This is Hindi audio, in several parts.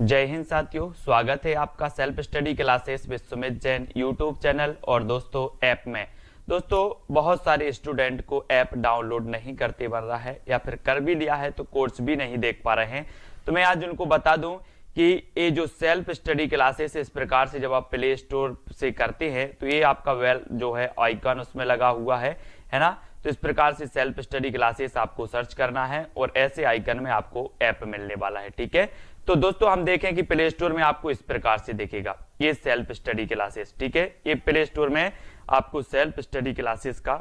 जय हिंद साथियों, स्वागत है आपका self study classes with Sumit Jain YouTube channel और दोस्तों ऐप में। दोस्तों बहुत सारे स्टूडेंट को ऐप डाउनलोड नहीं करते बन रहा है या फिर कर भी लिया है तो कोर्स भी नहीं देख पा रहे हैं। तो मैं आज उनको बता दूं कि ये जो सेल्फ स्टडी क्लासेस इस प्रकार से जब आप प्ले स्टोर से करते हैं तो ये आपका जो है आइकन उसमें लगा हुआ है ना। तो इस प्रकार से सेल्फ स्टडी क्लासेस आपको सर्च करना है और ऐसे आइकन में आपको ऐप मिलने वाला है। ठीक है, तो दोस्तों हम देखें कि प्ले स्टोर में आपको इस प्रकार से दिखेगा ये सेल्फ स्टडी क्लासेस। ठीक है, ये प्ले स्टोर में आपको सेल्फ स्टडी क्लासेस का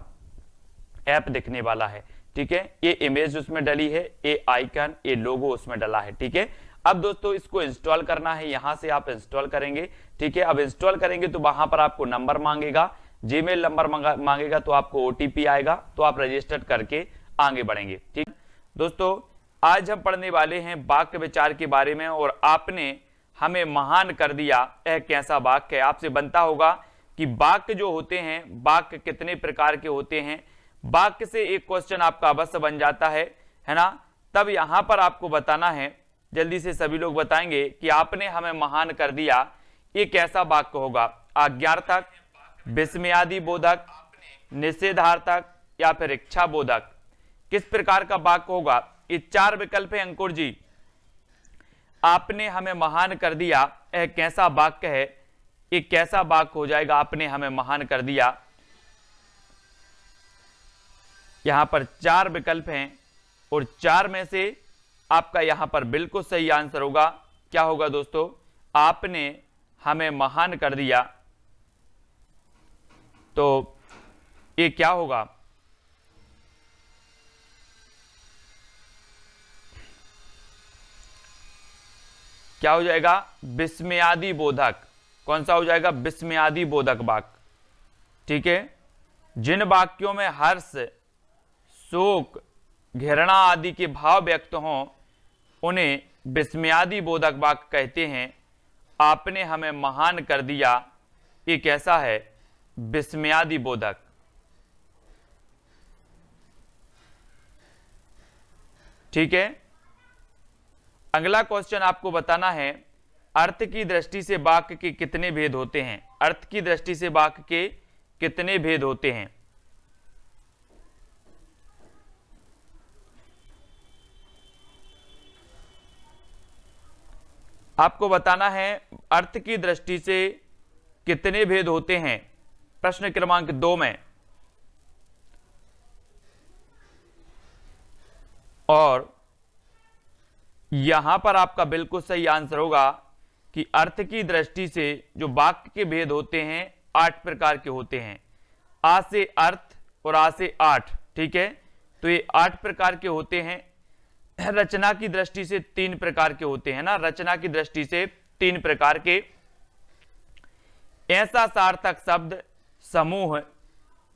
ऐप दिखने वाला है। ठीक है, ये इमेज उसमें डली है, ये आइकन, ये लोगो उसमें डला है। ठीक है, अब दोस्तों इसको इंस्टॉल करना है, यहां से आप इंस्टॉल करेंगे। ठीक है, अब इंस्टॉल करेंगे तो वहां पर आपको नंबर मांगेगा, जीमेल नंबर मांगेगा, तो आपको ओटीपी आएगा, तो आप रजिस्टर करके आगे बढ़ेंगे। ठीक दोस्तों, आज हम पढ़ने वाले हैं वाक्य विचार के बारे में और आपने हमें महान कर दिया यह कैसा वाक्य है। आपसे बनता होगा कि वाक्य जो होते हैं, वाक्य कितने प्रकार के होते हैं। वाक्य से एक क्वेश्चन आपका अवश्य बन जाता है ना। तब यहां पर आपको बताना है, जल्दी से सभी लोग बताएंगे कि आपने हमें महान कर दिया ये कैसा वाक्य होगा। आज्ञार्थक, विस्मयादि बोधक, निषेधार्थक या फिर इच्छा बोधक, किस प्रकार का वाक्य होगा। ये चार विकल्प है अंकुर जी। आपने हमें महान कर दिया यह कैसा वाक्य है, ये कैसा वाक्य हो जाएगा। आपने हमें महान कर दिया, यहां पर चार विकल्प हैं और चार में से आपका यहां पर बिल्कुल सही आंसर होगा। क्या होगा दोस्तों, आपने हमें महान कर दिया, तो ये क्या होगा। क्या हो जाएगा, विस्मयादि बोधक। कौन सा हो जाएगा, विस्मयादि बोधक वाक्य। ठीक है, जिन वाक्यों में हर्ष, शोक, घृणा आदि के भाव व्यक्त हों उन्हें विस्मयादि बोधक वाक्य कहते हैं। आपने हमें महान कर दिया ये कैसा है, विस्मयादि बोधक। ठीक है, अगला क्वेश्चन आपको बताना है अर्थ की दृष्टि से वाक्य के कितने भेद होते हैं। अर्थ की दृष्टि से वाक्य के कितने भेद होते हैं। आपको बताना है अर्थ की दृष्टि से कितने भेद होते हैं, प्रश्न क्रमांक 2 में। और यहां पर आपका बिल्कुल सही आंसर होगा कि अर्थ की दृष्टि से जो वाक्य के भेद होते हैं 8 प्रकार के होते हैं। आ से अर्थ और आ से 8। ठीक है, तो ये 8 प्रकार के होते हैं। रचना की दृष्टि से 3 प्रकार के होते हैं ना, रचना की दृष्टि से 3 प्रकार के। ऐसा सार्थक शब्द समूह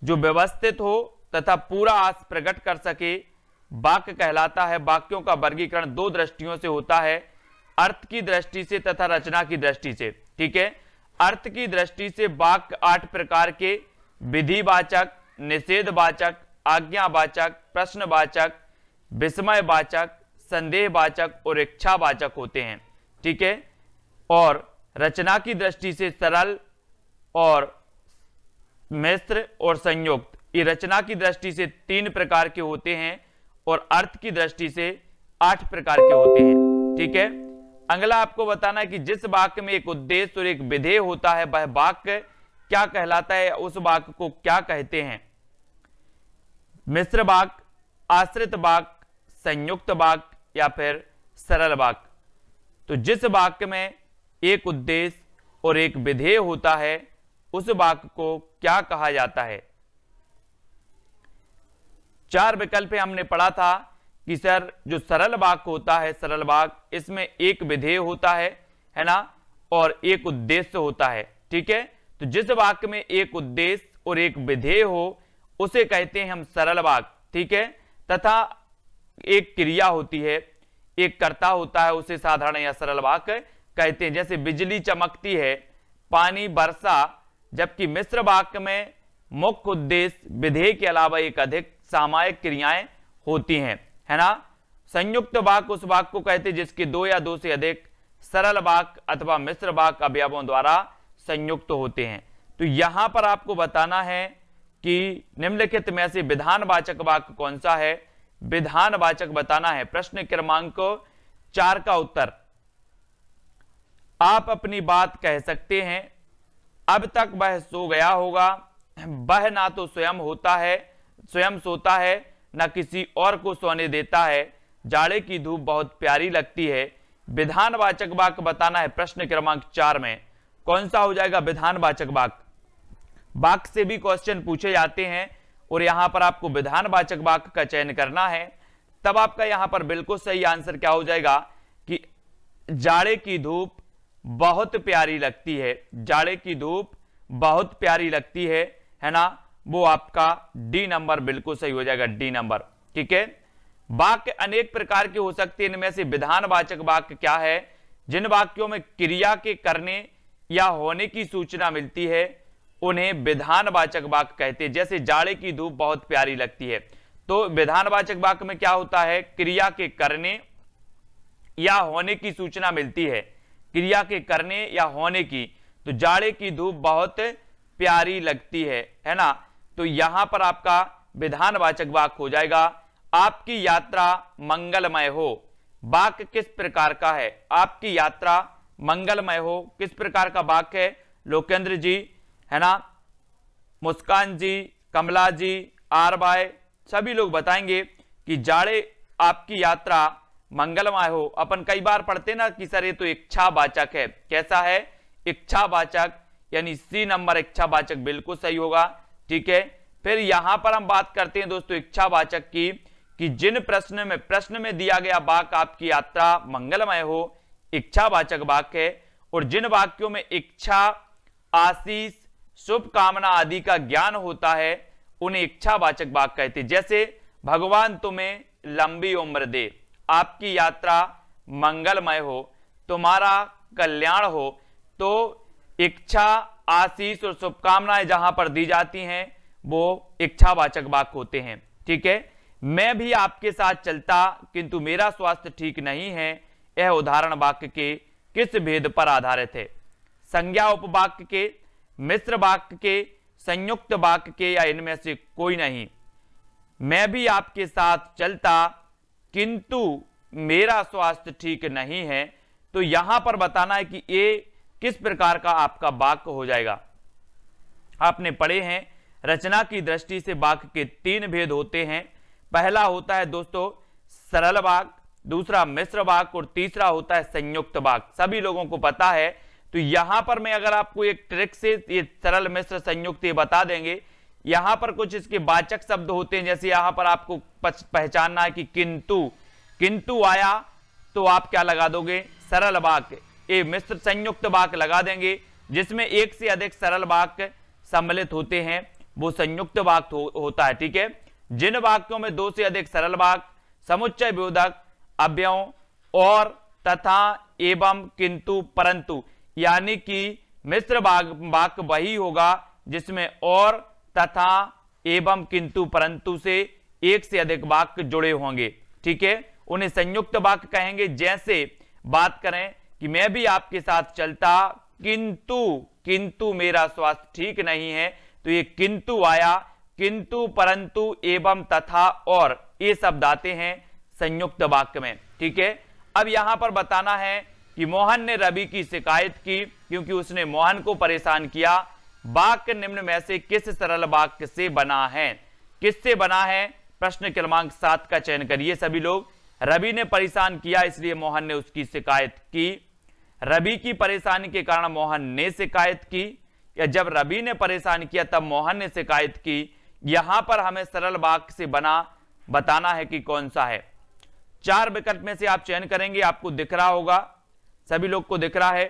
जो व्यवस्थित हो तथा पूरा आस प्रकट कर सके वाक्य कहलाता है। वाक्यों का वर्गीकरण 2 दृष्टियों से होता है, अर्थ की दृष्टि से तथा रचना की दृष्टि से। ठीक है, अर्थ की दृष्टि से वाक्य 8 प्रकार के विधिवाचक, निषेधवाचक, आज्ञावाचक, प्रश्नवाचक, विस्मयवाचक, संदेहवाचक और इच्छावाचक होते हैं। ठीक है, और रचना की दृष्टि से सरल और मिश्र और संयुक्त, ये रचना की दृष्टि से 3 प्रकार के होते हैं और अर्थ की दृष्टि से 8 प्रकार के होते हैं। ठीक है, अगला आपको बताना है कि जिस वाक्य में एक उद्देश्य और एक विधेय होता है वह वाक्य क्या कहलाता है, उस वाक्य को क्या कहते हैं। मिश्र वाक्य, आश्रित वाक्य, संयुक्त वाक्य या फिर सरल वाक्य। तो जिस वाक्य में एक उद्देश्य और एक विधेय होता है उस वाक्य को क्या कहा जाता है। 4 विकल्प हमने पढ़ा था कि सर जो सरल वाक्य होता है, सरल वाक्य, इसमें एक विधेय होता है ना, और एक उद्देश्य होता है। ठीक है, तो जिस वाक्य में एक उद्देश्य और एक विधेय हो उसे कहते हैं हम सरल वाक्य। ठीक है, तथा एक क्रिया होती है, एक कर्ता होता है, उसे साधारण या सरल वाक्य कहते हैं। जैसे बिजली चमकती है, पानी बरसा, जबकि मिश्र वाक्य में मुख्य उद्देश्य विधेय के अलावा एक अधिक सामायिक क्रियाएं होती हैं, है ना। संयुक्त वाक्य उस वाक्य को कहते हैं जिसके 2 या 2 से अधिक सरल वाक्य अथवा मिश्र वाक्य अवयवों द्वारा संयुक्त होते हैं। तो यहां पर आपको बताना है कि निम्नलिखित में से विधानवाचक वाक्य कौन सा है, विधानवाचक बताना है। प्रश्न क्रमांक 4 का उत्तर, आप अपनी बात कह सकते हैं। अब तक वह सो गया होगा, वह ना तो स्वयं सोता है न किसी और को सोने देता है, जाड़े की धूप बहुत प्यारी लगती है। विधानवाचक वाक्य बताना है। प्रश्न क्रमांक 4 में कौन सा हो जाएगा विधानवाचक वाक्य। वाक्य से भी क्वेश्चन पूछे जाते हैं और यहां पर आपको विधानवाचक वाक्य का चयन करना है, तब आपका यहां पर बिल्कुल सही आंसर क्या हो जाएगा कि जाड़े की धूप बहुत प्यारी लगती है, जाड़े की धूप बहुत प्यारी लगती है ना, वो आपका डी नंबर बिल्कुल सही हो जाएगा, डी नंबर। ठीक है, वाक्य अनेक प्रकार के हो सकते हैं। इनमें से विधानवाचक वाक्य क्या है, जिन वाक्यों में क्रिया के करने या होने की सूचना मिलती है उन्हें विधानवाचक वाक्य कहते हैं। जैसे जाड़े की धूप बहुत प्यारी लगती है, तो विधानवाचक वाक्य में क्या होता है, क्रिया के करने या होने की सूचना मिलती है, क्रिया के करने या होने की। तो जाड़े की धूप बहुत प्यारी लगती है ना। तो यहां पर आपका विधानवाचक वाक्य हो जाएगा आपकी यात्रा मंगलमय हो। वाक्य किस प्रकार का है, आपकी यात्रा मंगलमय हो, किस प्रकार का वाक्य है, लोकेंद्र जी है ना, मुस्कान जी, कमला जी, आर बाय, सभी लोग बताएंगे कि जाड़े आपकी यात्रा मंगलमय हो। अपन कई बार पढ़ते ना कि सर ये तो इच्छावाचक है, कैसा है, इच्छावाचक, यानी सी नंबर इच्छावाचक बिल्कुल सही होगा। ठीक है, फिर यहां पर हम बात करते हैं दोस्तों इच्छावाचक की, कि जिन प्रश्न में दिया गया वाक्य आपकी यात्रा मंगलमय हो, इच्छावाचक वाक्य है, और जिन वाक्यों में इच्छा, आशीष, शुभकामना आदि का ज्ञान होता है उन्हें इच्छावाचक वाक्य कहते हैं। जैसे भगवान तुम्हें लंबी उम्र दे, आपकी यात्रा मंगलमय हो, तुम्हारा कल्याण हो। तो इच्छा, आशीष और शुभकामनाएं जहां पर दी जाती हैं वो इच्छावाचक वाक्य होते हैं। ठीक है, मैं भी आपके साथ चलता किंतु मेरा स्वास्थ्य ठीक नहीं है, यह उदाहरण वाक्य के किस भेद पर आधारित है, संज्ञा उपवाक्य के, मिश्र वाक्य के, संयुक्त वाक्य के, या इनमें से कोई नहीं। मैं भी आपके साथ चलता किंतु मेरा स्वास्थ्य ठीक नहीं है, तो यहां पर बताना है कि ये किस प्रकार का आपका वाक्य हो जाएगा। आपने पढ़े हैं रचना की दृष्टि से वाक्य के 3 भेद होते हैं। पहला होता है दोस्तों सरल वाक्य, दूसरा मिश्र वाक्य और तीसरा होता है संयुक्त वाक्य। सभी लोगों को पता है। तो यहां पर मैं अगर आपको एक ट्रिक से ये सरल, मिश्र, संयुक्त ये बता देंगे, यहां पर कुछ इसके वाचक शब्द होते हैं। जैसे यहां पर आपको पहचानना है कि किंतु आया, तो आप क्या लगा दोगे, सरल वाक्य। ये मिश्र संयुक्त वाक्य लगा देंगे, जिसमें एक से अधिक सरल वाक्य सम्मिलित होते हैं वो संयुक्त वाक्य होता है। ठीक है, जिन वाक्यों में 2 से अधिक सरल वाक्य, समुच्चय बोधक, अव्ययों और, तथा, एवं, किंतु, परंतु, यानी कि मिश्र वाक्य वही होगा जिसमें और, तथा, एवं, किंतु, परंतु से एक से अधिक वाक्य जुड़े होंगे। ठीक है, उन्हें संयुक्त वाक्य कहेंगे। जैसे बात करें कि मैं भी आपके साथ चलता किंतु मेरा स्वास्थ्य ठीक नहीं है, तो ये किंतु आया, किंतु, परंतु, एवं, तथा और, ये शब्द आते हैं संयुक्त वाक्य में। ठीक है, अब यहां पर बताना है कि मोहन ने रवि की शिकायत की क्योंकि उसने मोहन को परेशान किया। वाक्य निम्न में से किस सरल वाक्य से बना है, किससे बना है, प्रश्न क्रमांक 7 का चयन करिए सभी लोग। रवि ने परेशान किया इसलिए मोहन ने उसकी शिकायत की, रवि की परेशानी के कारण मोहन ने शिकायत की, या जब रवि ने परेशान किया तब मोहन ने शिकायत की। यहां पर हमें सरल वाक्य से बना बताना है कि कौन सा है। 4 विकल्प में से आप चयन करेंगे, आपको दिख रहा होगा, सभी लोग को दिख रहा है।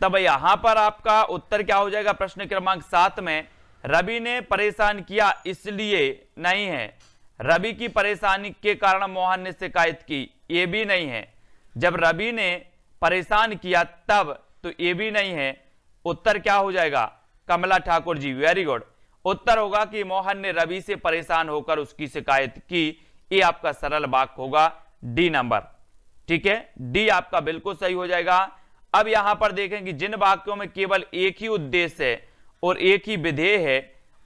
तब यहां पर आपका उत्तर क्या हो जाएगा, प्रश्न क्रमांक 7 में रवि ने परेशान किया इसलिए नहीं है, रवि की परेशानी के कारण मोहन ने शिकायत की, ये भी नहीं है। जब रवि ने परेशान किया तब, तो ये भी नहीं है। उत्तर क्या हो जाएगा, कमला ठाकुर जी, वेरी गुड। उत्तर होगा कि मोहन ने रवि से परेशान होकर उसकी शिकायत की, ये आपका सरल वाक्य होगा, डी नंबर, ठीक है, डी आपका बिल्कुल सही हो जाएगा। अब यहां पर देखें कि जिन वाक्यों में केवल एक ही उद्देश्य है और एक ही विधेय है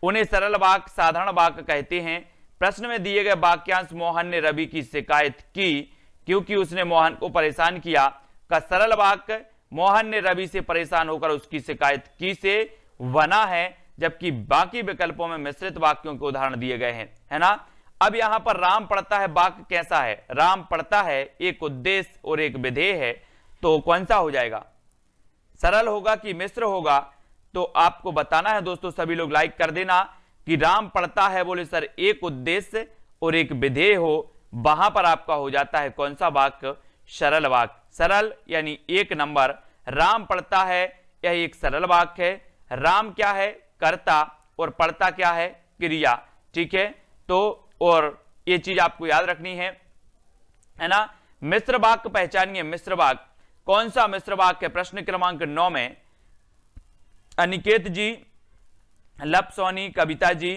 उन्हें सरल वाक्य, साधारण वाक्य कहते हैं। प्रश्न में दिए गए वाक्यांश मोहन ने रवि की शिकायत की क्योंकि उसने मोहन को परेशान किया का सरल वाक्य मोहन ने रवि से परेशान होकर उसकी शिकायत की से बना है, जबकि बाकी विकल्पों में मिश्रित वाक्यों के उदाहरण दिए गए हैं, है ना। अब यहां पर राम पढ़ता है वाक्य कैसा है, राम पढ़ता है एक उद्देश्य और एक विधेय है, तो कौन सा हो जाएगा, सरल होगा कि मिश्र होगा, तो आपको बताना है दोस्तों। सभी लोग लाइक कर देना कि राम पढ़ता है बोले सर एक उद्देश्य और एक विधेय हो, वहां पर आपका हो जाता है कौन सा वाक्य, सरल वाक्य। सरल यानी एक नंबर, राम पढ़ता है यह एक सरल वाक्य है। राम क्या है, कर्ता, और पढ़ता क्या है, क्रिया, ठीक है। तो और ये चीज आपको याद रखनी है ना। मिश्र वाक्य पहचानिए, मिश्र वाक्य कौन सा मिश्र वाक्य है, प्रश्न क्रमांक 9 में अनिकेत जी, लप सोनी, कविता जी।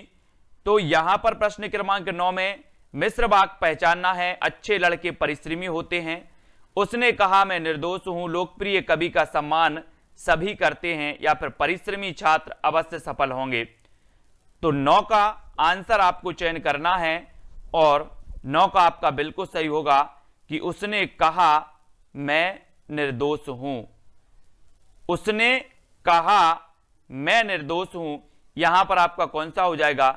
तो यहां पर प्रश्न क्रमांक 9 में मिश्र वाक्य पहचानना है। अच्छे लड़के परिश्रमी होते हैं, उसने कहा मैं निर्दोष हूं, लोकप्रिय कवि का सम्मान सभी करते हैं, या फिर परिश्रमी छात्र अवश्य सफल होंगे। तो 9 का आंसर आपको चयन करना है और 9 का आपका बिल्कुल सही होगा कि उसने कहा मैं निर्दोष हूं, उसने कहा मैं निर्दोष हूं। यहां पर आपका कौन सा हो जाएगा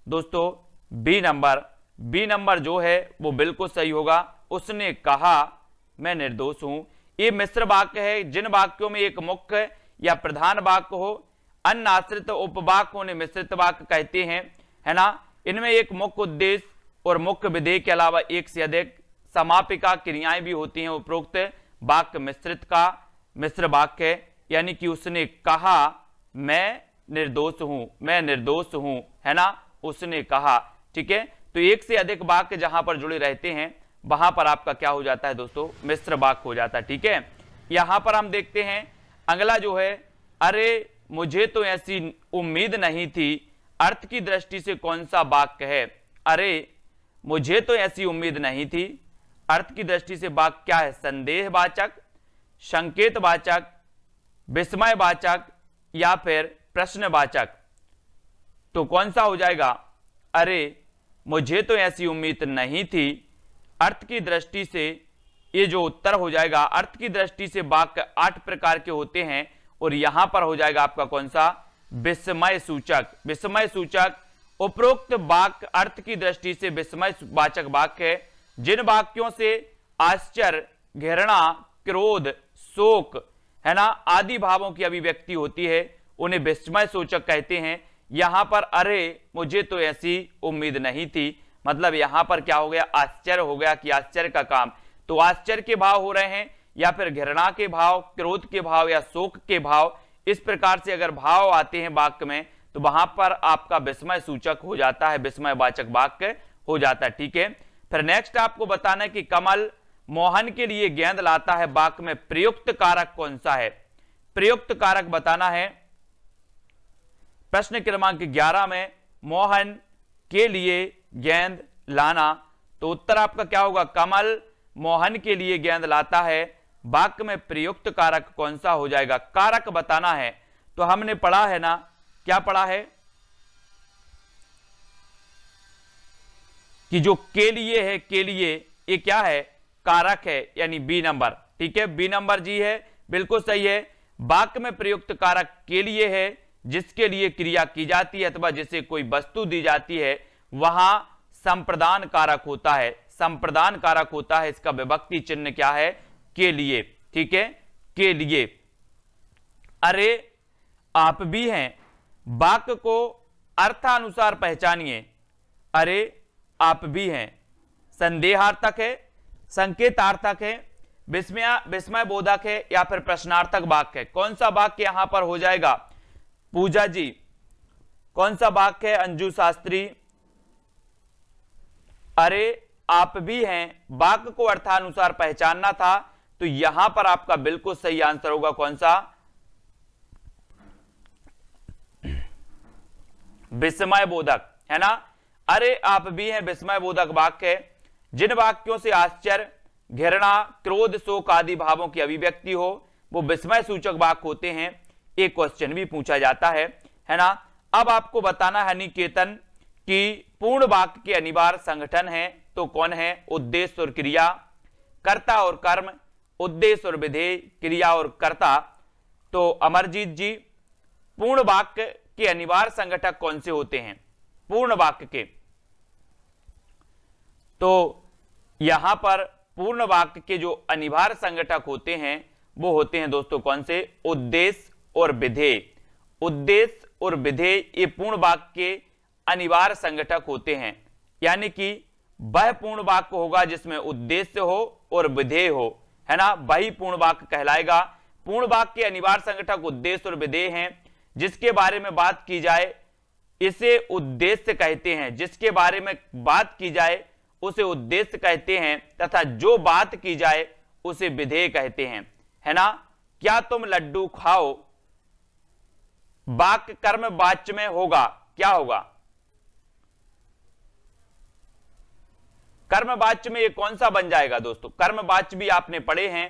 दोस्तों, बी नंबर। बी नंबर जो है वो बिल्कुल सही होगा, उसने कहा मैं निर्दोष हूं। ये मिश्र वाक्य है। जिन वाक्यों में एक मुख्य या प्रधान वाक्य हो, अन्य आश्रित उपवाक्यों ने मिश्रित वाक्य कहते हैं, है ना। इनमें एक मुख्य उद्देश्य और मुख्य विधेय के अलावा एक से अधिक समापिका क्रियाएं भी होती हैं। उपरोक्त वाक्य मिश्रित का मिश्र वाक्य है, यानी कि उसने कहा मैं निर्दोष हूं, मैं निर्दोष हूं, है ना, उसने कहा, ठीक है। तो एक से अधिक वाक्य जहां पर जुड़े रहते हैं वहां पर आपका क्या हो जाता है दोस्तों, मिश्र वाक्य हो जाता है, ठीक है। यहां पर हम देखते हैं अगला जो है, अरे मुझे तो ऐसी उम्मीद नहीं थी, अर्थ की दृष्टि से कौन सा वाक्य है। अरे मुझे तो ऐसी उम्मीद नहीं थी, अर्थ की दृष्टि से वाक्य क्या है, संदेहवाचक, संकेतवाचक, विस्मयवाचक या फिर प्रश्नवाचक। तो कौन सा हो जाएगा, अरे मुझे तो ऐसी उम्मीद नहीं थी, अर्थ की दृष्टि से ये जो उत्तर हो जाएगा। अर्थ की दृष्टि से वाक्य 8 प्रकार के होते हैं और यहां पर हो जाएगा आपका कौन सा, विस्मय सूचक। विस्मय सूचक उपरोक्त वाक्य अर्थ की दृष्टि से विस्मय वाचक वाक्य है। जिन वाक्यों से आश्चर्य, घृणा, क्रोध, शोक, है ना, आदि भावों की अभिव्यक्ति होती है उन्हें विस्मय सूचक कहते हैं। यहां पर अरे मुझे तो ऐसी उम्मीद नहीं थी, मतलब यहां पर क्या हो गया, आश्चर्य हो गया कि आश्चर्य का काम, तो आश्चर्य के भाव हो रहे हैं या फिर घृणा के भाव, क्रोध के भाव या शोक के भाव। इस प्रकार से अगर भाव आते हैं वाक्य में तो वहां पर आपका विस्मय सूचक हो जाता है, विस्मयवाचक वाक्य हो जाता है, ठीक है। फिर नेक्स्ट आपको बताना है कि कमल मोहन के लिए गेंद लाता है, वाक्य में प्रयुक्त कारक कौन सा है, प्रयुक्त कारक बताना है। प्रश्न क्रमांक 11 में मोहन के लिए गेंद लाना, तो उत्तर आपका क्या होगा, कमल मोहन के लिए गेंद लाता है, वाक्य में प्रयुक्त कारक कौन सा हो जाएगा, कारक बताना है। तो हमने पढ़ा है ना, क्या पढ़ा है कि जो के लिए है, के लिए ये क्या है, कारक है, यानी बी नंबर, ठीक है, बी नंबर जी है, बिल्कुल सही है। वाक्य में प्रयुक्त कारक के लिए है, जिसके लिए क्रिया की जाती है अथवा जिसे कोई वस्तु दी जाती है, वहां संप्रदान कारक होता है, संप्रदान कारक होता है। इसका विभक्ति चिन्ह क्या है, के लिए, ठीक है, के लिए। अरे आप भी हैं, वाक्य को अर्थानुसार पहचानिए। अरे आप भी हैं संदेहार्थक है, संकेतार्थक है, विस्मय बोधक है या फिर प्रश्नार्थक वाक्य है। कौन सा वाक्य यहां पर हो जाएगा, पूजा जी कौन सा वाक्य है, अंजू शास्त्री। अरे आप भी हैं, वाक्य को अर्थानुसार पहचानना था, तो यहां पर आपका बिल्कुल सही आंसर होगा कौन सा, विस्मय बोधक, है ना। अरे आप भी हैं विस्मय बोधक वाक्य है। जिन वाक्यों से आश्चर्य, घृणा, क्रोध, शोक आदि भावों की अभिव्यक्ति हो वो विस्मय सूचक वाक्य होते हैं। एक क्वेश्चन भी पूछा जाता है ना। अब आपको बताना है निकेतन कि पूर्ण वाक्य के अनिवार्य संगठन है तो कौन है? उद्देश्य और क्रिया, कर्ता और कर्म, उद्देश्य और विधेय, क्रिया और कर्ता। तो अमरजीत जी, पूर्ण वाक्य के अनिवार्य संगठक कौन से होते हैं पूर्ण वाक्य के? तो यहां पर पूर्ण वाक्य के जो अनिवार्य संगठक होते हैं वो होते हैं दोस्तों कौन से? उद्देश्य और विधेय। उद्देश्य और विधेय ये पूर्ण वाक्य के अनिवार्य संगठक होते हैं, यानी कि वह पूर्ण वाक्य होगा जिसमें उद्देश्य हो और विधेय हो, है ना, वही पूर्ण वाक्य कहलाएगा। पूर्ण वाक्य के अनिवार्य संगठक उद्देश्य और विधेय हैं। जिसके बारे में बात की जाए इसे उद्देश्य कहते हैं, जिसके बारे में बात की जाए उसे उद्देश्य कहते हैं, तथा जो बात की जाए उसे विधेय कहते हैं, है ना। क्या तुम लड्डू खाओ वाक्य कर्म वाच्य में होगा, क्या होगा? कर्म वाच्य में ये कौन सा बन जाएगा दोस्तों? कर्म वाच्य भी आपने पढ़े हैं।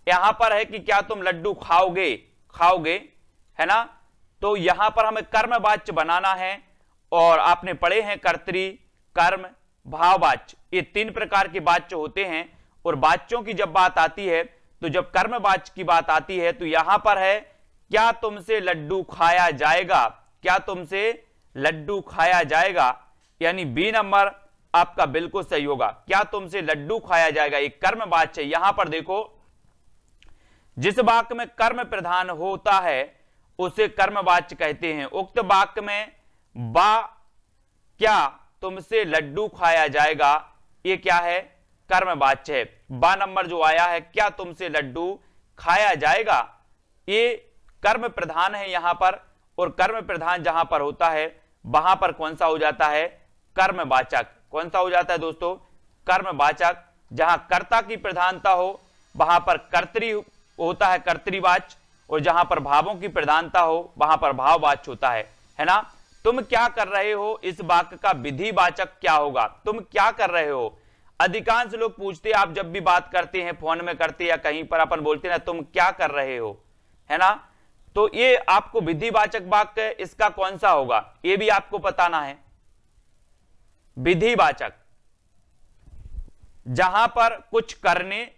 यहां पर है कि क्या तुम लड्डू खाओगे, खाओगे, है ना। तो यहां पर हमें कर्म वाच्य बनाना है और आपने पढ़े हैं कर्तरी, कर्म, भाववाच्य, ये 3 प्रकार के वाच्य होते हैं। और वाच्यों की जब बात आती है तो जब कर्म वाच्य की बात आती है तो यहां पर है क्या तुमसे लड्डू खाया जाएगा, क्या तुमसे लड्डू खाया जाएगा, यानी बी नंबर आपका बिल्कुल सही होगा। क्या तुमसे लड्डू खाया जाएगा, एक कर्म वाच्य। यहां पर देखो जिस वाक्य में कर्म प्रधान होता है उसे कर्म वाच्य कहते हैं। उक्त वाक्य में बा क्या तुमसे लड्डू खाया जाएगा, ये क्या है? कर्म वाच्य है। बा नंबर जो आया है क्या तुमसे लड्डू खाया जाएगा, ये कर्म प्रधान है यहां पर। और कर्म प्रधान जहां पर होता है वहां पर कौन सा हो जाता है? कर्मवाचक। कौन सा हो जाता है दोस्तों? कर्मवाचक। जहां कर्ता की प्रधानता हो वहां पर कर्तरी होता है, कर्तरीवाच्य। और जहां पर भावों की प्रधानता हो वहां पर भाववाच्य होता है ना। तुम क्या कर रहे हो, इस वाक्य का विधिवाचक क्या होगा? तुम क्या कर रहे हो? अधिकांश लोग पूछते हैं, आप जब भी बात करते हैं फोन में करते हैं या कहीं पर अपन बोलते हैं ना तुम क्या कर रहे हो, है ना। तो ये आपको विधिवाचक वाक्य इसका कौन सा होगा ये भी आपको बताना है। विधिवाचक जहां पर कुछ करने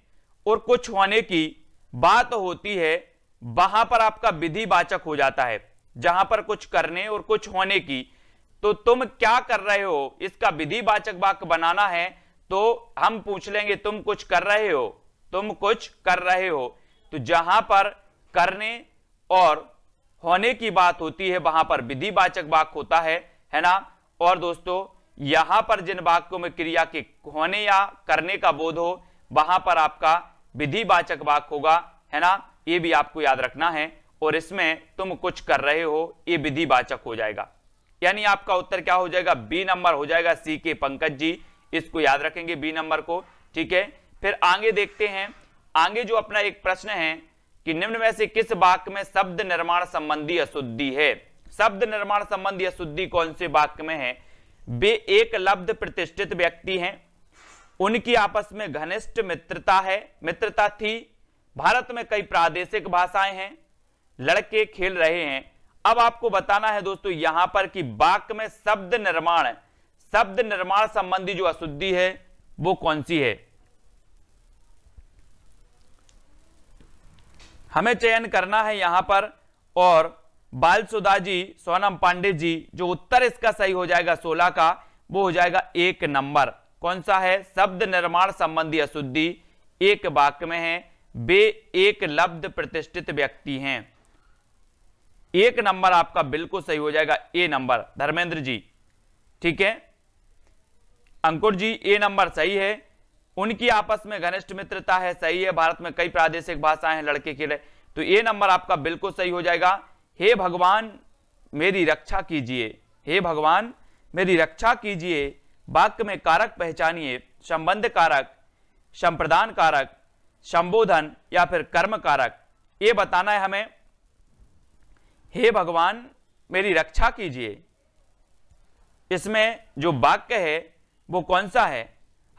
और कुछ होने की बात होती है वहां पर आपका विधिवाचक हो जाता है। जहां पर कुछ करने और कुछ होने की, तो तुम क्या कर रहे हो इसका विधिवाचक वाक्य बनाना है। तो हम पूछ लेंगे तुम कुछ कर रहे हो, तुम कुछ कर रहे हो। तो जहां पर करने और होने की बात होती है वहां पर विधिवाचक वाक्य होता है ना। और दोस्तों यहां पर जिन वाक्यों में क्रिया के होने या करने का बोध हो वहां पर आपका विधिवाचक वाक्य होगा, है ना। ये भी आपको याद रखना है। और इसमें तुम कुछ कर रहे हो ये विधिवाचक हो जाएगा, यानी आपका उत्तर क्या हो जाएगा? बी नंबर हो जाएगा। सी के पंकज जी इसको याद रखेंगे बी नंबर को, ठीक है। फिर आगे देखते हैं, आगे जो अपना एक प्रश्न है कि निम्न में से किस वाक्य में शब्द निर्माण संबंधी अशुद्धि है? शब्द निर्माण संबंधी अशुद्धि कौन से वाक्य में है? वे एक लब्ध प्रतिष्ठित व्यक्ति हैं, उनकी आपस में घनिष्ठ मित्रता थी, भारत में कई प्रादेशिक भाषाएं हैं, लड़के खेल रहे हैं। अब आपको बताना है दोस्तों यहां पर कि वाक्य में शब्द निर्माण संबंधी जो अशुद्धि है वो कौन सी है? हमें चयन करना है यहां पर। और बालसुधा जी, सोनम पांडे जी, जो उत्तर इसका सही हो जाएगा 16 का वो हो जाएगा 1 नंबर। कौन सा है? शब्द निर्माण संबंधी अशुद्धि एक वाक्य में है, वे एक लब्ध प्रतिष्ठित व्यक्ति हैं। 1 नंबर आपका बिल्कुल सही हो जाएगा, ए नंबर। धर्मेंद्र जी, ठीक है। अंकुर जी, ए नंबर सही है। उनकी आपस में घनिष्ठ मित्रता है, सही है। भारत में कई प्रादेशिक भाषाएं हैं, लड़के खेले, तो ए नंबर आपका बिल्कुल सही हो जाएगा। हे भगवान मेरी रक्षा कीजिए, हे भगवान मेरी रक्षा कीजिए वाक्य में कारक पहचानिए, संबंध कारक, संप्रदान कारक, संबोधन या फिर कर्म कारक, ये बताना है हमें। हे भगवान मेरी रक्षा कीजिए, इसमें जो वाक्य है वो कौन सा है?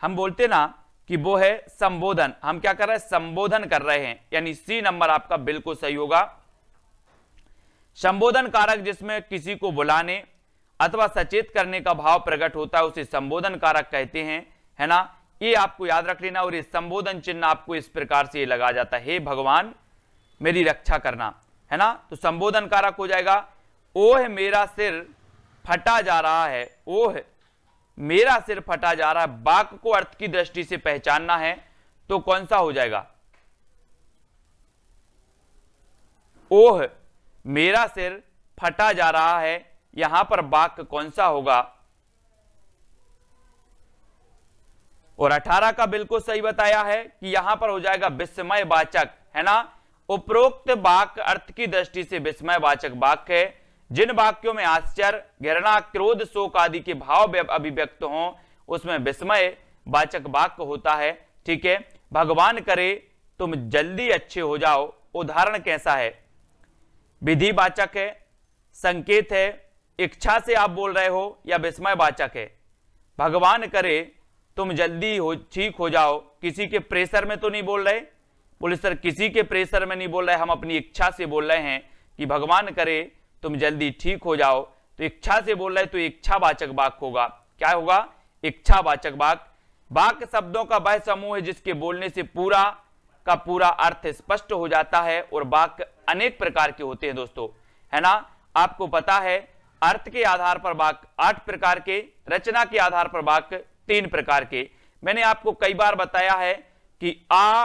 हम बोलते ना कि वो है संबोधन। हम क्या कर रहे हैं? संबोधन कर रहे हैं, यानी सी नंबर आपका बिल्कुल सही होगा। संबोधन कारक जिसमें किसी को बुलाने अथवा सचेत करने का भाव प्रकट होता है उसे संबोधन कारक कहते हैं, है ना। ये आपको याद रख लेना। और ये संबोधन चिन्ह आपको इस प्रकार से लगा जाता है, हे भगवान मेरी रक्षा करना, है ना। तो संबोधन कारक हो जाएगा ओह मेरा सिर फटा जा रहा है, ओह मेरा सिर फटा जा रहा है। वाक्य को अर्थ की दृष्टि से पहचानना है तो कौन सा हो जाएगा? ओह मेरा सिर फटा जा रहा है, यहां पर वाक्य कौन सा होगा? और 18 का बिल्कुल सही बताया है कि यहां पर हो जाएगा विस्मयवाचक, है ना। उपरोक्त वाक्य अर्थ की दृष्टि से विस्मयवाचक वाक्य है। जिन वाक्यों में आश्चर्य, घृणा, क्रोध, शोक आदि के भाव अभिव्यक्त हों उसमें विस्मयवाचक वाक्य होता है, ठीक है। भगवान करे तुम जल्दी अच्छे हो जाओ, उदाहरण कैसा है? विधिवाचक है, संकेत है, इच्छा से आप बोल रहे हो या विस्मयवाचक है? भगवान करे तुम जल्दी ठीक हो जाओ, किसी के प्रेशर में तो नहीं बोल रहे, बोले सर किसी के प्रेशर में नहीं बोल रहे, हम अपनी इच्छा से बोल रहे हैं कि भगवान करे तुम जल्दी ठीक हो जाओ। तो इच्छा से बोल रहे तो इच्छावाचक वाक्य होगा। क्या होगा? इच्छावाचक वाक्य। वाक्य शब्दों का वह समूह है जिसके बोलने से पूरा का पूरा अर्थ स्पष्ट हो जाता है। और वाक्य अनेक प्रकार के होते हैं दोस्तों, है ना। आपको पता है अर्थ के आधार पर वाक्य 8 प्रकार के, रचना के आधार पर वाक्य 3 प्रकार के। मैंने आपको कई बार बताया है कि आ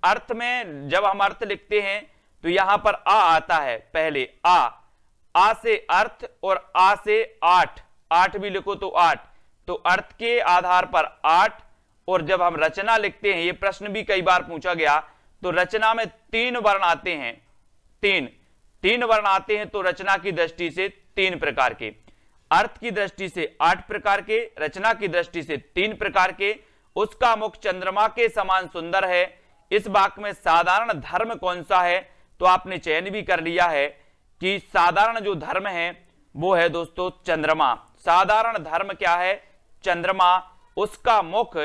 अर्थ में जब हम अर्थ लिखते हैं तो यहां पर आ आता है पहले, आ से अर्थ और आ से 8 भी लिखो तो 8, तो अर्थ के आधार पर 8। और जब हम रचना लिखते हैं, ये प्रश्न भी कई बार पूछा गया, तो रचना में 3 वर्ण आते हैं, 3 वर्ण आते हैं। तो रचना की दृष्टि से 3 प्रकार के, अर्थ की दृष्टि से 8 प्रकार के, रचना की दृष्टि से 3 प्रकार के। उसका मुख चंद्रमा के समान सुंदर है। इस वाक्य में साधारण धर्म कौन सा है? तो आपने चयन भी कर लिया है कि साधारण जो धर्म है वो है दोस्तों चंद्रमा। साधारण धर्म क्या है? चंद्रमा। उसका मुख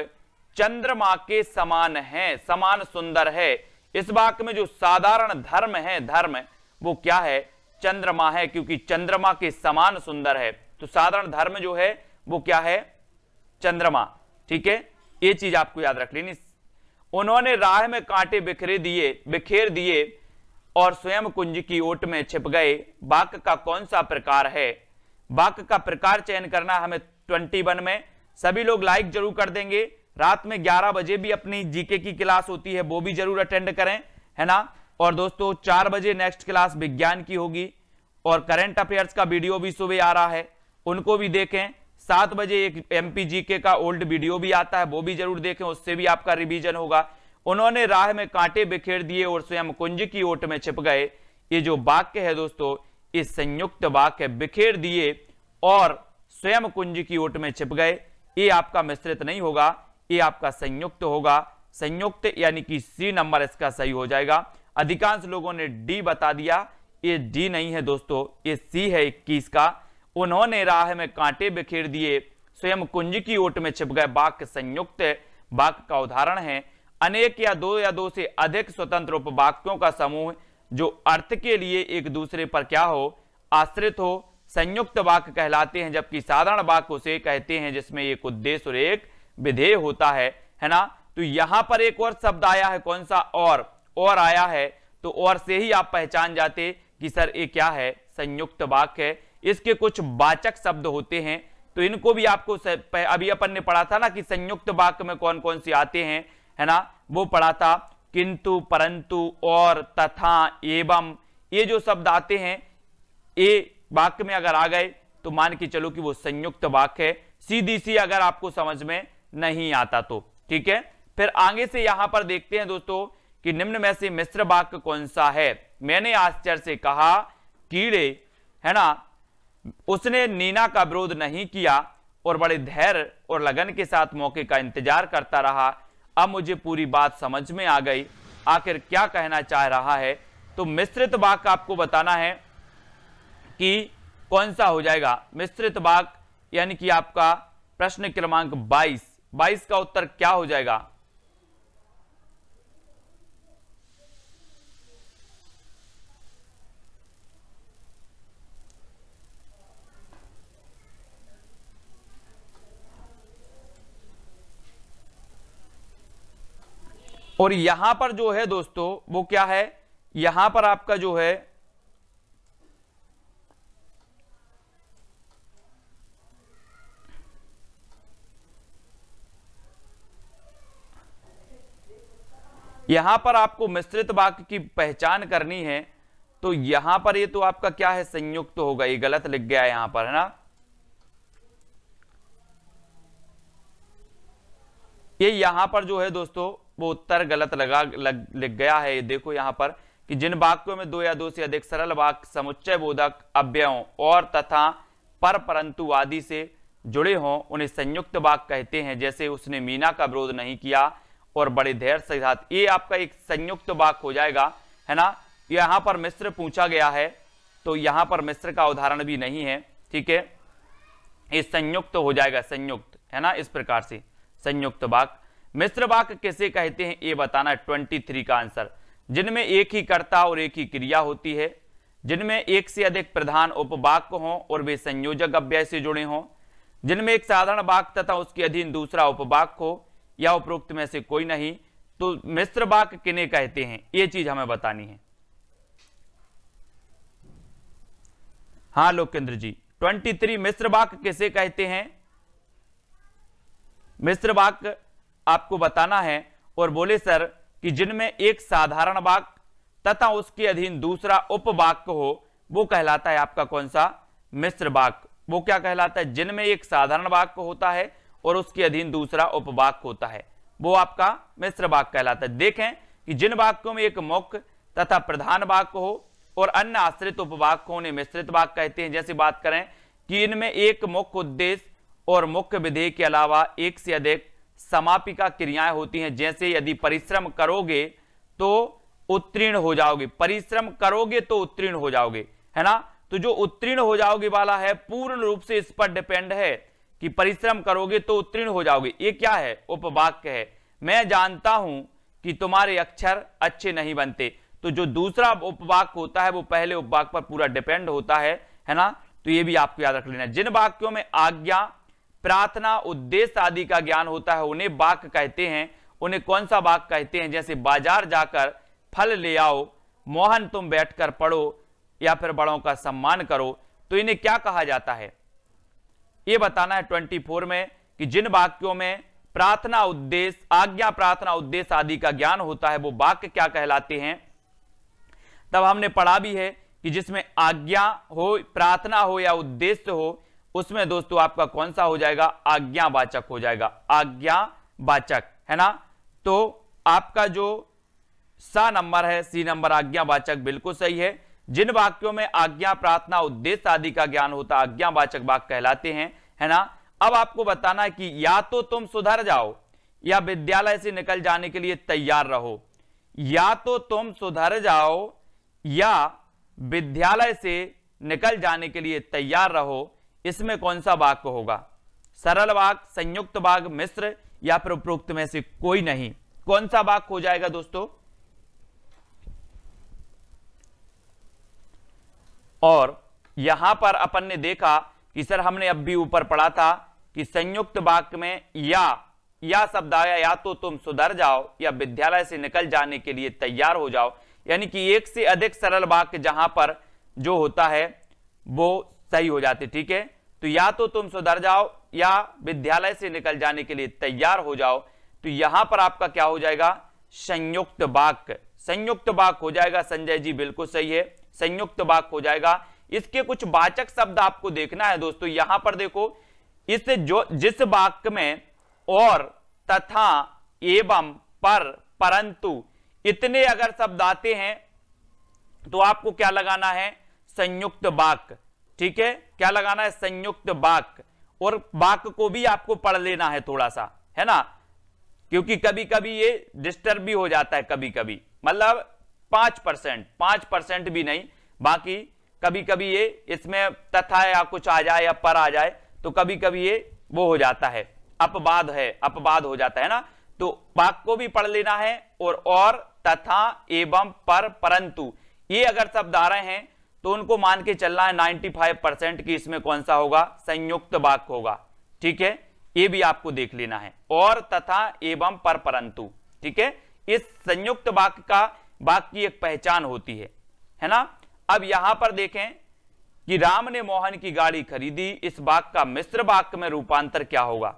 चंद्रमा के समान है, समान सुंदर है। इस वाक्य में जो साधारण धर्म है, धर्म वो क्या है? चंद्रमा है, क्योंकि चंद्रमा के समान सुंदर है। तो साधारण धर्म जो है वो क्या है? चंद्रमा, ठीक है। ये चीज आपको याद रख लेनी। उन्होंने राह में कांटे बिखेर दिए और स्वयं कुंज की ओट में छिप गए। वाक्य का कौन सा प्रकार है? वाक्य का प्रकार चयन करना हमें 21 में। सभी लोग लाइक जरूर कर देंगे। रात में 11 बजे भी अपनी जीके की क्लास होती है, वो भी जरूर अटेंड करें, है ना। और दोस्तों 4 बजे नेक्स्ट क्लास विज्ञान की होगी और करंट अफेयर्स का वीडियो भी सुबह आ रहा है, उनको भी देखें। 7 बजे एक एमपी जीके का ओल्ड वीडियो भी आता है, वो भी जरूर देखें, उससे भी आपका रिवीजन होगा। उन्होंने राह में कांटे बिखेर दिए और स्वयं कुंज की ओट में छिप गए। ये जो वाक्य है दोस्तों, इस संयुक्त वाक्य बिखेर दिए और स्वयं कुंज की ओट में छिप गए, ये आपका मिश्रित नहीं होगा, ये आपका संयुक्त होगा। संयुक्त यानी कि सी नंबर इसका सही हो जाएगा। अधिकांश लोगों ने डी बता दिया, ये डी नहीं है दोस्तों, ये सी है 21 का। उन्होंने राह में कांटे बिखेर दिए, स्वयं कुंज की ओट में छिप गए। वाक्य संयुक्त वाक्य का उदाहरण है। अनेक या दो से अधिक स्वतंत्र उपवाक्यों का समूह जो अर्थ के लिए एक दूसरे पर क्या हो? आश्रित हो, संयुक्त वाक्य कहलाते हैं। जबकि साधारण वाक्य उसे कहते हैं जिसमें एक उद्देश्य और एक विधेय होता है ना। तो यहां पर एक और शब्द आया है, कौन सा? और आया है, तो और से ही आप पहचान जाते कि सर ये क्या है? संयुक्त वाक्य है। इसके कुछ वाचक शब्द होते हैं, तो इनको भी आपको अभी अपन ने पढ़ा था ना कि संयुक्त वाक्य में कौन कौन से आते हैं, है ना, वो पढ़ा था। किंतु, परंतु, और, तथा, एवं, ये जो शब्द आते हैं, ये वाक्य में अगर आ गए तो मान के चलो कि वो संयुक्त वाक्य है। सीधी सी अगर आपको समझ में नहीं आता तो, ठीक है। फिर आगे से यहां पर देखते हैं दोस्तों कि निम्न में से मिश्र वाक्य कौन सा है? मैंने आश्चर्य से कहा, कीड़े, है ना, उसने नीना का विरोध नहीं किया और बड़े धैर्य और लगन के साथ मौके का इंतजार करता रहा। अब मुझे पूरी बात समझ में आ गई, आखिर क्या कहना चाह रहा है। तो मिश्रित वाक्य आपको बताना है कि कौन सा हो जाएगा। मिश्रित वाक्य यानी कि आपका प्रश्न क्रमांक 22, 22 का उत्तर क्या हो जाएगा? और यहां पर जो है दोस्तों वो क्या है, यहां पर आपका जो है यहां पर आपको मिश्रित वाक्य की पहचान करनी है। तो यहां पर ये तो आपका क्या है, संयुक्त होगा, ये गलत लिख गया है यहां पर, है ना। ये यहां पर जो है दोस्तों वो उत्तर गलत लिख गया है। ये देखो यहां पर कि जिन वाक्यों में दो या दो से अधिक सरल वाक्य समुच्चय बोधक अव्ययों और तथा पर परंतु आदि से जुड़े हों उन्हें संयुक्त वाक्य कहते हैं। जैसे उसने मीना का विरोध नहीं किया और बड़े धैर्य से साथ, ये आपका एक संयुक्त वाक्य हो जाएगा, है ना। यहां पर मिश्र पूछा गया है तो यहां पर मिश्र का उदाहरण भी नहीं है, ठीक है। ये संयुक्त हो जाएगा, संयुक्त, है ना। इस प्रकार से संयुक्त वाक्य। मिश्र वाक्य किसे कहते हैं ये बताना है 23 का आंसर। जिनमें एक ही कर्ता और एक ही क्रिया होती है, जिनमें एक से अधिक प्रधान उपवाक्य हों और वे संयोजक अव्यय से जुड़े हों, जिनमें एक साधारण वाक्य तथा उसके अधीन दूसरा उपवाक्य हो या उपरोक्त में से कोई नहीं। तो मिश्र वाक्य किन्हें कहते हैं ये चीज हमें बतानी है। हाँ लोकेंद्र जी, 23 मिश्र वाक्य किसे कहते हैं? मिश्र वाक्य आपको बताना है। और बोले सर कि जिनमें एक साधारण वाक्य तथा उसके अधीन दूसरा उपवाक्य हो वो कहलाता है आपका कौन सा? मिश्र वाक्य। वो क्या कहलाता है? जिनमें एक साधारण वाक्य होता है और उसके अधीन दूसरा उपवाक्य होता है, वो आपका मिश्र वाक्य कहलाता है। देखें कि जिन वाक्यों में एक मुख्य तथा प्रधान वाक्य हो और अन्य आश्रित उपवाक्य हो उन्हें मिश्रित वाक्य कहते हैं। जैसे बात करें कि इनमें एक मुख्य उद्देश्य और मुख्य विधेय के अलावा एक से अधिक समापिका क्रियाएं होती हैं। जैसे यदि परिश्रम करोगे तो उत्तीर्ण हो जाओगे, परिश्रम करोगे तो उत्तीर्ण हो जाओगे, है ना। तो जो उत्तीर्ण हो जाओगे वाला है पूर्ण रूप से इस पर डिपेंड है कि परिश्रम करोगे तो उत्तीर्ण हो जाओगे। ये क्या है? उपवाक्य है। मैं जानता हूं कि तुम्हारे अक्षर अच्छे नहीं बनते, तो जो दूसरा उपवाक्य होता है वो पहले उपवाक्य पर पूरा डिपेंड होता है ना। तो ये भी आपको याद रख लेना। जिन वाक्यों में आज्ञा, प्रार्थना, उद्देश्य आदि का ज्ञान होता है उन्हें वाक्य कहते हैं। उन्हें कौन सा वाक्य कहते हैं? जैसे बाजार जाकर फल ले आओ, मोहन तुम बैठकर पढ़ो, या फिर बड़ों का सम्मान करो। तो इन्हें क्या कहा जाता है ये बताना है 24 में कि जिन वाक्यों में प्रार्थना, उद्देश्य, आज्ञा, प्रार्थना, उद्देश्य आदि का ज्ञान होता है वो वाक्य क्या कहलाते हैं। तब हमने पढ़ा भी है कि जिसमें आज्ञा हो, प्रार्थना हो या उद्देश्य हो उसमें दोस्तों आपका कौन सा हो जाएगा? आज्ञावाचक हो जाएगा, आज्ञावाचक, है ना। तो आपका जो सा नंबर है, सी नंबर, आज्ञावाचक, बिल्कुल सही है। जिन वाक्यों में आज्ञा, प्रार्थना, उद्देश्य आदि का ज्ञान होता है आज्ञावाचक वाक्य कहलाते हैं, है ना। अब आपको बताना है कि या तो तुम सुधर जाओ या विद्यालय से निकल जाने के लिए तैयार रहो। या तो तुम सुधर जाओ या विद्यालय से निकल जाने के लिए तैयार रहो, इसमें कौन सा वाक्य होगा? सरल वाक्य, संयुक्त वाक्य, मिश्र, या फिर उपरोक्त में से कोई नहीं? कौन सा वाक्य हो जाएगा दोस्तों? और यहां पर अपन ने देखा कि सर हमने अब भी ऊपर पढ़ा था कि संयुक्त वाक्य में या शब्द आया, या तो तुम सुधर जाओ या विद्यालय से निकल जाने के लिए तैयार हो जाओ। यानी कि एक से अधिक सरल वाक्य जहां पर जो होता है वो सही हो जाते, ठीक है। तो या तो तुम सुधर जाओ या विद्यालय से निकल जाने के लिए तैयार हो जाओ। तो यहां पर आपका क्या हो जाएगा? संयुक्त वाक्य, संयुक्त वाक्य हो जाएगा। संजय जी बिल्कुल सही है, संयुक्त वाक्य हो जाएगा। इसके कुछ वाचक शब्द आपको देखना है दोस्तों। यहां पर देखो, इस जो जिस वाक्य में और, तथा, एवं, पर, परंतु इतने अगर शब्द आते हैं तो आपको क्या लगाना है? संयुक्त वाक्य, ठीक है। क्या लगाना है? संयुक्त वाक्य। और वाक्य को भी आपको पढ़ लेना है थोड़ा सा, है ना, क्योंकि कभी कभी ये डिस्टर्ब भी हो जाता है, कभी कभी मतलब 5% भी नहीं, बाकी कभी कभी ये इसमें तथा या कुछ आ जाए या पर आ जाए तो कभी कभी ये वो हो जाता है अपवाद, है अपवाद हो जाता है ना। तो वाक्य को भी पढ़ लेना है, और तथा, एवं, पर, परंतु, ये अगर शब्द आ रहे हैं तो उनको मान के चलना है 95% की इसमें कौन सा होगा, संयुक्त वाक्य होगा। ठीक है, ये भी आपको देख लेना है, और, तथा, एवं, पर, परंतु। ठीक है, इस संयुक्त वाक्य की एक पहचान होती है ना। अब यहां पर देखें कि राम ने मोहन की गाड़ी खरीदी, इस वाक्य का मिश्र वाक्य में रूपांतर क्या होगा।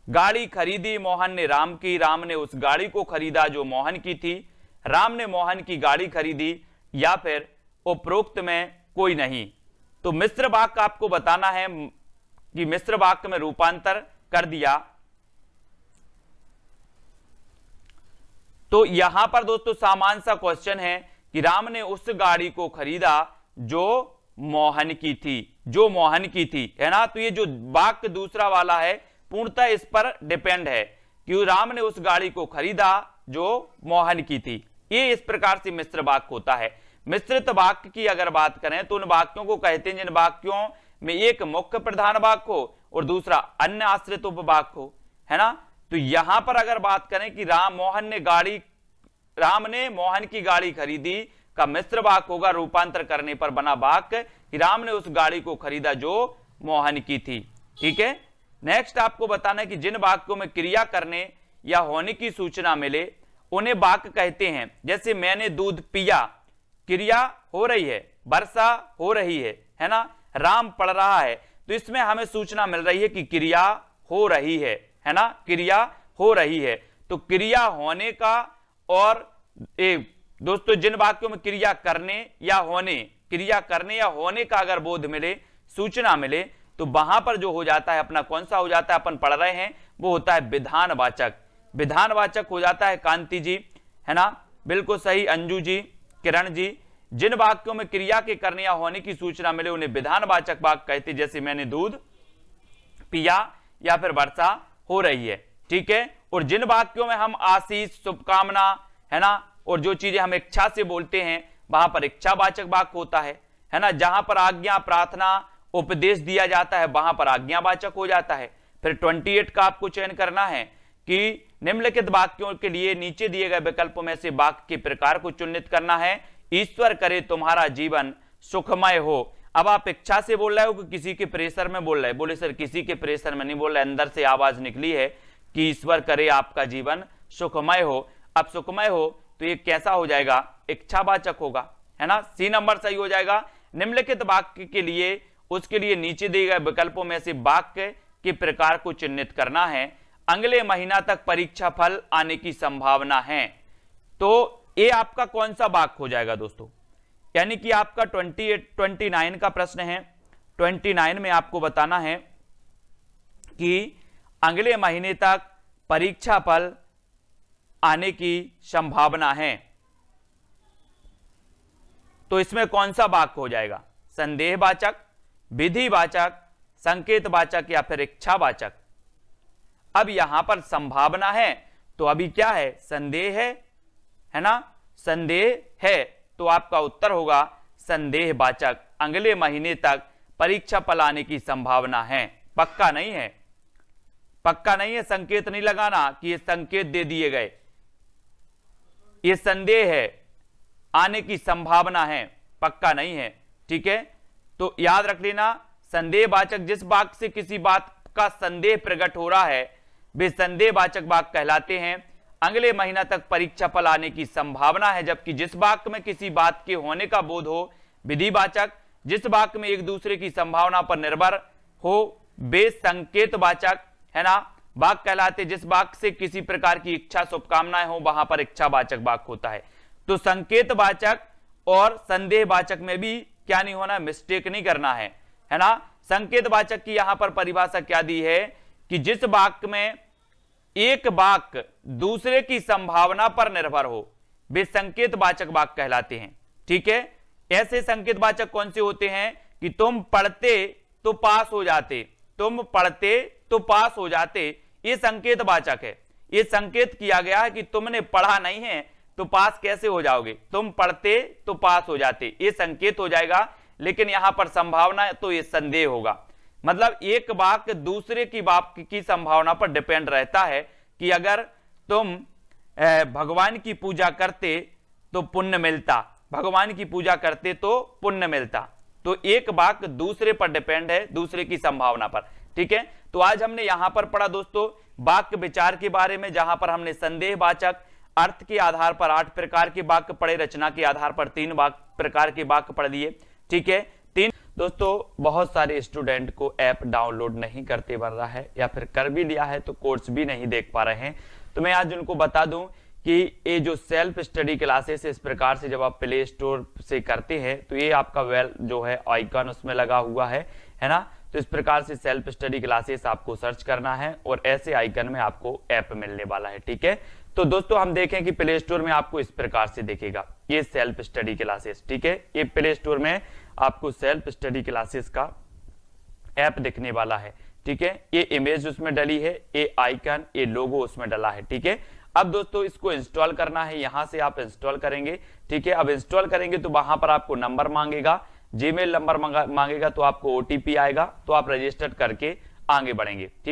गाड़ी खरीदी मोहन ने राम की, राम ने उस गाड़ी को खरीदा जो मोहन की थी, राम ने मोहन की गाड़ी खरीदी, या फिर उपरोक्त में कोई नहीं। तो मिश्र वाक्य आपको बताना है कि मिश्र वाक्य में रूपांतर कर दिया। तो यहां पर दोस्तों सामान्य सा क्वेश्चन है कि राम ने उस गाड़ी को खरीदा जो मोहन की थी, जो मोहन की थी, है ना। तो ये जो वाक्य दूसरा वाला है पूर्णतः इस पर डिपेंड है कि राम ने उस गाड़ी को खरीदा जो मोहन की थी। ये इस प्रकार से मिश्र वाक्य होता है। मिश्रित वाक्य की अगर बात करें तो उन वाक्यों को कहते हैं जिन वाक्यों में एक मुख्य प्रधान वाक्य हो और दूसरा अन्य आश्रित उपवाक्य हो, है ना। तो यहां पर अगर बात करें कि राम ने मोहन की गाड़ी खरीदी का मिश्र वाक्य होगा रूपांतर करने पर बना वाक्य कि राम ने उस गाड़ी को खरीदा जो मोहन की थी। ठीक है, नेक्स्ट आपको बताना है कि जिन वाक्यों में क्रिया करने या होने की सूचना मिले उन्हें वाक्य कहते हैं। जैसे मैंने दूध पिया, क्रिया हो रही है, वर्षा हो रही है ना, राम पढ़ रहा है, तो इसमें हमें सूचना मिल रही है कि क्रिया हो रही है ना, क्रिया हो रही है। तो क्रिया होने का, और दोस्तों जिन वाक्यों में क्रिया करने या होने का अगर बोध मिले, सूचना मिले, तो वहां पर जो हो जाता है अपना कौन सा हो जाता है, अपन पढ़ रहे हैं, वो होता है विधानवाचक। विधानवाचक हो जाता है कांति जी, है ना, बिल्कुल सही, अंजू जी, किरण जी। जिन वाक्यों में क्रिया के करने या होने की सूचना मिले उन्हें विधानवाचक वाक्य कहते, जैसे मैंने दूध पिया या फिर वर्षा हो रही है। ठीक है, और जिन वाक्यों में हम आशीष, शुभकामना, है ना, और जो चीजें हम इच्छा से बोलते हैं वहां पर इच्छावाचक वाक्य होता है ना। जहां पर आज्ञा, प्रार्थना, उपदेश दिया जाता है वहां पर आज्ञावाचक हो जाता है। फिर 28 का आपको चयन करना है कि निम्नलिखित वाक्यों के लिए नीचे दिए गए विकल्पों में से वाक्य के प्रकार को चिन्हित करना है। ईश्वर करे तुम्हारा जीवन सुखमय हो। अब आप इच्छा से बोल रहे हो कि किसी के प्रेशर में बोल रहे हैं? बोले सर किसी के प्रेशर में नहीं बोल रहे, अंदर से आवाज निकली है कि ईश्वर करे आपका जीवन सुखमय हो। अब सुखमय हो तो ये कैसा हो जाएगा, इच्छावाचक होगा, है ना। सी नंबर सही हो जाएगा। निम्नलिखित वाक्य के लिए उसके लिए नीचे दिए गए विकल्पों में से वाक्य के प्रकार को चिन्हित करना है। अगले महीना तक परीक्षा फल आने की संभावना है। तो ये आपका कौन सा वाक्य हो जाएगा दोस्तों, यानी कि आपका 29 का प्रश्न है। 29 में आपको बताना है कि अगले महीने तक परीक्षा फल आने की संभावना है। तो इसमें कौन सा वाक्य हो जाएगा, संदेहवाचक, विधिवाचक, संकेतवाचक या फिर इच्छावाचक। अब यहां पर संभावना है तो अभी क्या है, संदेह है ना, संदेह है, तो आपका उत्तर होगा संदेहवाचक। अगले महीने तक परीक्षा फल आने की संभावना है, पक्का नहीं है, पक्का नहीं है। संकेत नहीं लगाना कि ये संकेत दे दिए गए, ये संदेह है, आने की संभावना है, पक्का नहीं है। ठीक है, तो याद रख लेना, संदेहवाचक जिस वाक्य से किसी बात का संदेह प्रकट हो रहा है वे संदेहवाचक वाक्य कहलाते हैं। अगले महीना तक परीक्षा फल आने की संभावना है, जबकि जिस वाक्य में किसी बात के होने का बोध हो, विधिवाचक। जिस वाक्य में एक दूसरे की संभावना पर निर्भर हो वे संकेतवाचक, है ना, वाक्य कहलाते। जिस वाक्य से किसी प्रकार की इच्छा, शुभकामनाएं हो वहां पर इच्छावाचक वाक्य होता है। तो संकेतवाचक और संदेहवाचक में भी क्या नहीं होना, मिस्टेक नहीं करना है ना। संकेतवाचक की यहां पर परिभाषा क्या दी है कि जिस वाक्य में एक वाक्य दूसरे की संभावना पर निर्भर हो वे संकेतवाचक वाक्य कहलाते हैं। ठीक है, ऐसे संकेतवाचक कौन से होते हैं कि तुम पढ़ते तो पास हो जाते, तुम पढ़ते तो पास हो जाते, ये संकेतवाचक है। ये संकेत किया गया है कि तुमने पढ़ा नहीं है तो पास कैसे हो जाओगे, तुम पढ़ते तो पास हो जाते, ये संकेत हो जाएगा। लेकिन यहां पर संभावना तो ये संदेह होगा। मतलब एक वाक्य दूसरे की वाक्य की संभावना पर डिपेंड रहता है कि अगर तुम भगवान की पूजा करते तो पुण्य मिलता, भगवान की पूजा करते तो पुण्य मिलता। तो एक वाक्य दूसरे पर डिपेंड है, दूसरे की संभावना पर। ठीक है, तो आज हमने यहां पर पढ़ा दोस्तों वाक्य विचार के बारे में, जहां पर हमने संदेहवाचक, अर्थ के आधार पर 8 प्रकार के वाक्य पढ़े, रचना के आधार पर 3 प्रकार के वाक्य पढ़ लिए। ठीक है, 3। दोस्तों बहुत सारे स्टूडेंट को ऐप डाउनलोड नहीं करते बन रहा है, या फिर कर भी लिया है तो कोर्स भी नहीं देख पा रहे हैं। तो मैं आज उनको बता दूं कि ये जो सेल्फ स्टडी क्लासेस इस प्रकार से जब आप प्ले स्टोर से करते हैं तो ये आपका वेल जो है आइकन उसमें लगा हुआ है ना। तो इस प्रकार से सेल्फ स्टडी क्लासेस आपको सर्च करना है और ऐसे आइकन में आपको ऐप मिलने वाला है। ठीक है, तो दोस्तों हम देखें कि प्ले स्टोर में आपको इस प्रकार से दिखेगा ये सेल्फ स्टडी क्लासेस। ठीक है, ये प्ले स्टोर में आपको सेल्फ स्टडी क्लासेस का ऐप दिखने वाला है। ठीक है, ये इमेज उसमें डली है, ये आइकन, ये लोगो उसमें डला है। ठीक है, अब दोस्तों इसको इंस्टॉल करना है, यहां से आप इंस्टॉल करेंगे। ठीक है, अब इंस्टॉल करेंगे तो वहां पर आपको नंबर मांगेगा, जीमेल नंबर मांगेगा, तो आपको ओटीपी आएगा, तो आप रजिस्टर करके आगे बढ़ेंगे। ठीक